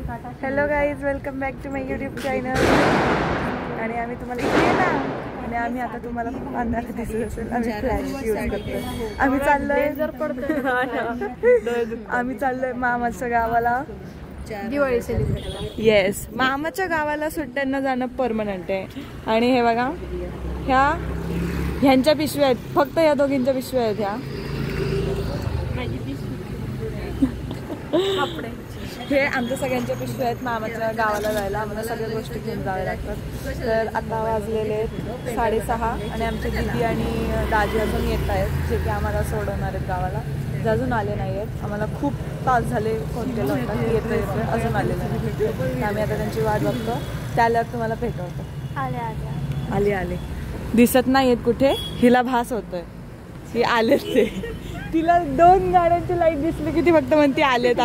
Hello guys, welcome back to my YouTube channel. आणि आम्ही तुम्हाला इकडे ना आणि आम्ही आता तुम्हाला अंधारात दिसत असेल आम्ही फ्लॅश यूज करतो. आम्ही चाललोय मामाच्या गावाला दिवाळी सेलिब्रेट. येस, मामाच्या गावाला सुट्ट्यांना जाणं परमनंट आहे. आणि हे बघा, ह्यांच्या पिशव्या आहेत, फक्त या दोघींच्या पिशव्या आहेत ह्या. हे आमच्या सगळ्यांच्या पिशव्या आहेत मामाच्या गावाला जायला. आम्हाला सगळ्या गोष्टी घेऊन जाव्या लागतात. तर आता वाजलेले आहेत 6:30 आणि आमची दीदी आणि दाजी अजून येत आहेत, जे की आम्हाला सोडवणार आहेत गावाला. जे अजून आले नाही आहेत. आम्हाला खूप तास झाले फोन केला होता की येतोय, अजून आले नाही. आम्ही आता त्यांची वाट बघतो. त्या आल्यावर तुम्हाला भेटवतो. आले दिसत नाही आहेत कुठे. हिला भास होतोय की आलेत ते. तिला 2 गाड्यांची लाईट दिसली की ती फक्त म्हणते आलेत.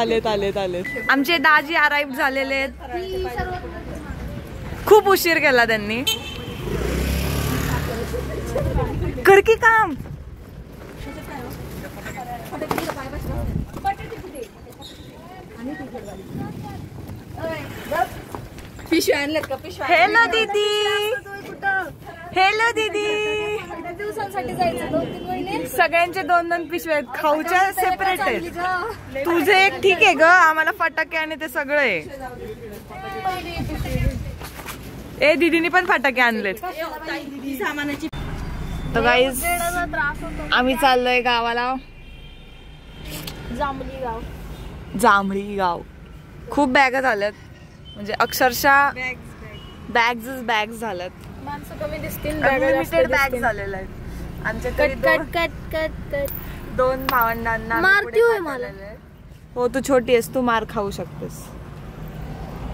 आमचे दाजी अराईव्ह झालेले आहेत. खूप उशीर केला त्यांनी. कडकी काम. पिशव्या आणल्यात का? पिशव्या. हेलो दीदी. दिवसांसाठी जायचं 2-3 महिने. सगळ्यांचे 2-2 पिशव्या आहेत. खाऊच्या सेपरेट आहेत. तुझे एक ठीक आहे ग, आम्हाला फटाके आणि ते सगळं आहे. ए दीदीने पण फटाके आणलेत. तर गाईज, आम्ही चाललोय गावाला. जांभळी गाव. खूप बॅग झाल्यात, म्हणजे अक्षरशः बॅग्स झाल्यात. माणसं कमी दिसतील, अनलिमिटेड बॅग झालेल्या आहेत. आमच्याकडे 2 भावंडांना मारती होय मला. हो, तू छोटी आहेस, तू मार खाऊ शकतेस.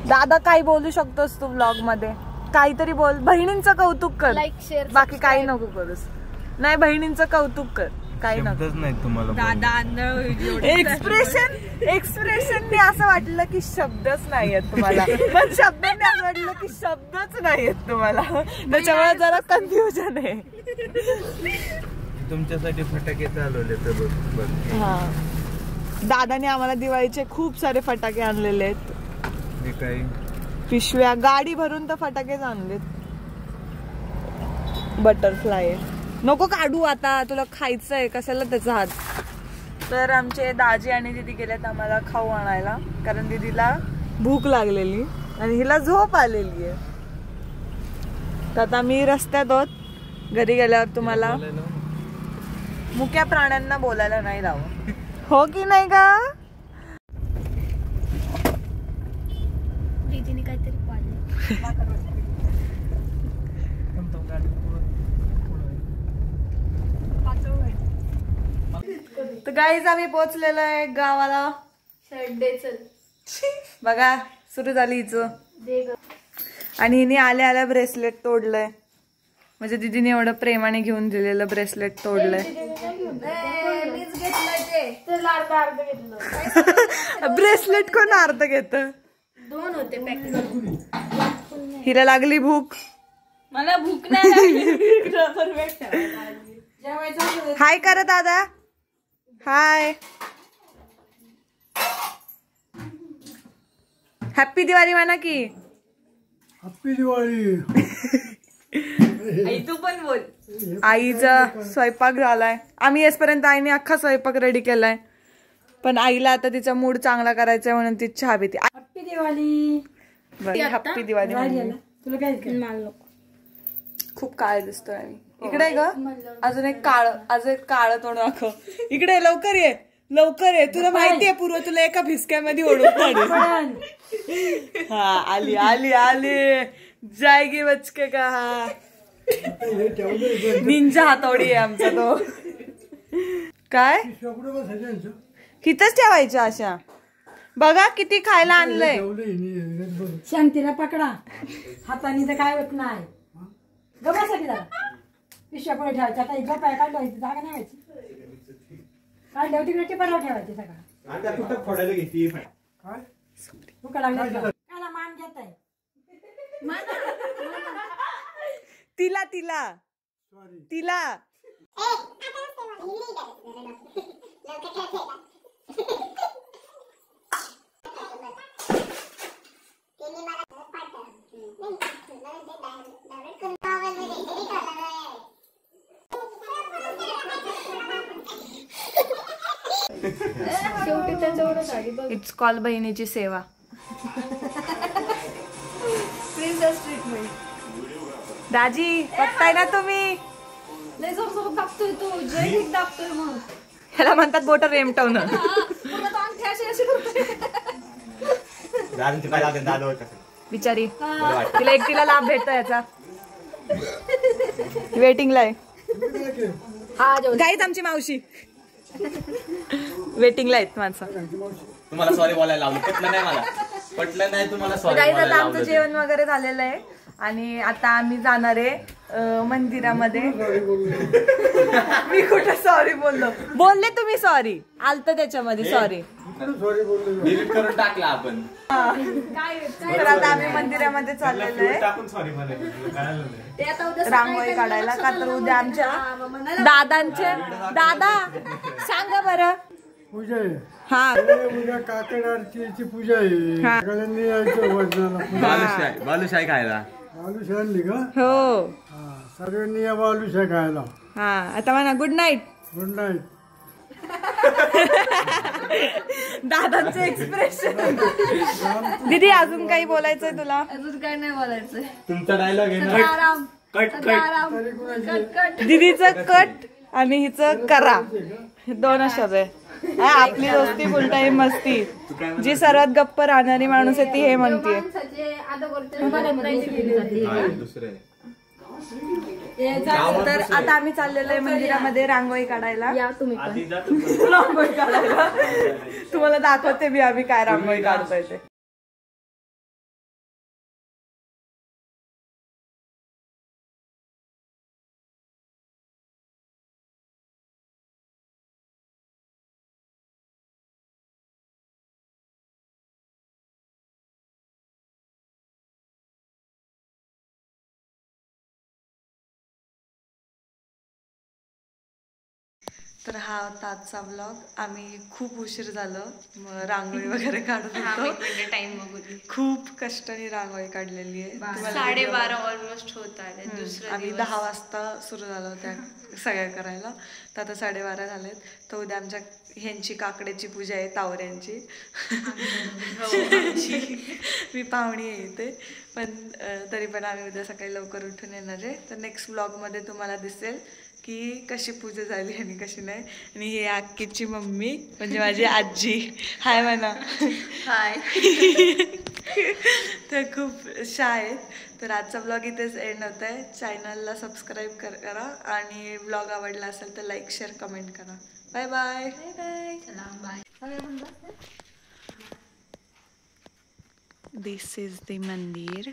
दादा काही बोलू शकतोस तू व्लॉग मध्ये. काहीतरी बोल. बहिणींचं कौतुक कर, लाईक शेअर बाकी काही नको करूस. नाही, बहिणींचं कौतुक कर, काही नको. एक्सप्रेशन मी असं वाटलं की शब्दच नाही आहेत तुम्हाला, पण शब्दांनी असं वाटलं की शब्दच नाही आहेत तुम्हाला. त्याच्यामुळे जरा कन्फ्युजन आहे. तुमच्यासाठी फटाके चालवले तर हा, दादाने आम्हाला दिवाळीचे खूप सारे फटाके आणलेले आहेत. पिशव्या गाडी भरून तर फटाकेच आणलेत. बटरफ्लाय नको काढू आता, तुला खायचंय, कशाला त्याचा हात. तर आमचे दाजी आणि दीदी गेलेत आम्हाला खाऊ आणायला, कारण दीदीला भूक लागलेली आणि हिला झोप आलेली आहे. तर आता मी रस्त्यात आहोत. घरी गेल्यावर तुम्हाला मुक्या प्राण्यांना बोलायला नाही लावू. हो की नाही का? दीदीने काहीतरी पाडलं. तर गाईज, आम्ही पोहोचलेलो आहे गावाला. बघा, सुरू झाली हिचं. आणि हिने आल्या ब्रेसलेट तोडलंय. म्हणजे दीदीने एवढं प्रेमाने घेऊन दिलेलं ब्रेसलेट तोडलंय. ब्रेसलेट कोण अर्ध घेत? 2 होते पॅक. हिला लागली भूक. मला भूक नाही. हाय करा दादा. हाय, हॅप्पी दिवाळी म्हणा की. हॅप्पी दिवाळी. आई तू पण बोल. आईचा स्वयंपाक झालाय. आम्ही येसपर्यंत आईने अख्खा स्वयंपाक रेडी केलाय, पण आईला आता तिचा मूड चांगला करायचा म्हणून ती चहा पिते. हॅप्पी दिवाळी. हॅप्पी दिवाळी. तुला काय खूप काळ दिसतोय आम्ही. इकडे ग, अजून एक काळ तोंड दाखव. इकडे लवकर ये. तुला माहितीये पूर्व तुला एका भिसक्यामध्ये ओढून काढेल. हा, आली जायगी बचके का. हा, निंजा हातोडी आहे आमचा तो. काय हिथच ठेवायच्या अशा. बघा किती खायला आणलंय. शांतीला पकडा हाताने तर काय होत नाही. गप्पासाठी जरा पिशव्या पुढे ठेवायच्या. आता गप आहे, काढलं जागा नाही व्हायची. काढल्यावर तिकडे टिपाला ठेवायची. सगळं भुका लागल्या काला मान घेत आहे. तिला शेवटी त्याच्यावर साडी बघ. इट्स कॉल बहिणीची सेवा. Princess treatment. दाजी बघताय ना तुम्ही, लय जोर जोर दाबतोय तो, जैनिक दाबतोय मग. ह्याला म्हणतात बोट रेमटवणं. पूर्ण तो अंगठी अशी करतोय. बिचारी तिला एकटीला लाभ भेटतो याचा. वेटिंगला आहे. गाईच आमची मावशी वेटिंगला आहेत माणसं. तुम्हाला सॉरी बोलायला लावलं, पटलं नाही मला, पटलं नाही तुम्हाला सॉरी गाईज बोलायला आता आमचं लावलं. जेवण वगैरे झालेलं आहे आणि आता आम्ही जाणार आहे मंदिरामध्ये. मी कुठं सॉरी बोलले तुम्ही सॉरी आलत त्याच्यामध्ये सॉरी डिलीट करून टाकला आपण. तर आता आम्ही मंदिरामध्ये चाललेलो आहे ते आता उद्या रांगोळी काढायला. का तर उद्या आमच्या दादांचे दादा सांगा बरं. पूजा आहे हा उद्या काकड आरतीची पूजा आहे. हा. सगळ्यांनी यायचं वजनाला. बालुशाही बालुशाही खायला. बालुशाही आणली का? हो हा, सर्वांनी या बालुशाही खायला. हा आता म्हणा गुड नाईट. Good night. दादांचे एक्सप्रेशन. दीदी अजून काही बोलायचंय तुला? अजून काय नाही बोलायचंय. तुमचा डायलॉग आहे ना, आराम कट कट. आराम कट कट. दीदीचं कट आणि हिचं करा, दोन शब्द आहे. आपली दोस्ती फुल टाइम मस्ती. जी सर्वात गप्प राहणारी माणूस आहे ती हे म्हणतीये. माणसाचे आदर करते. दुसरे तर आता आम्ही चाललेलो आहे मंदिरामध्ये रांगोळी काढायला. या तुम्ही पण. रांगोळी काढायला तुम्हाला दाखवते मी आम्ही काय रांगोळी काढतोय ते. तर हा होता आजचा ब्लॉग. आम्ही खूप उशीर झालं रांगोळी वगैरे काढत होतो. खूप कष्टाने रांगोळी काढलेली आहे. 12:30 ऑलमोस्ट होत आले. आम्ही 10 वाजता सुरू झालो त्या सगळ्या करायला. तर आता 12:30 झालेत. तर उद्या आमच्या ह्यांची काकड्याची पूजा आहे, तावऱ्यांची. मी पाहुणी आहे इथे पण तरी पण आम्ही उद्या सकाळी लवकर उठून येणार आहे. तर नेक्स्ट ब्लॉगमध्ये तुम्हाला दिसेल की कशी पूजा झाली आणि कशी नाही. आणि ही अक्कीची मम्मी म्हणजे माझी आजी. हाय म्हणा. हाय. तर खूप शाय आहेत. तर आजचा ब्लॉग इथेच एंड होत आहे. चॅनलला सबस्क्राईब करा आणि ब्लॉग आवडला असेल तर लाईक शेअर कमेंट करा. Bye bye. This is the mandir.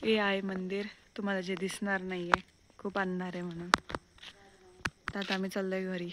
हे आहे मंदिर. तुम्हाला जे दिसणार नाहीये, खूप अंधार आहे म्हणून. तर आता आम्ही चाललोय घरी.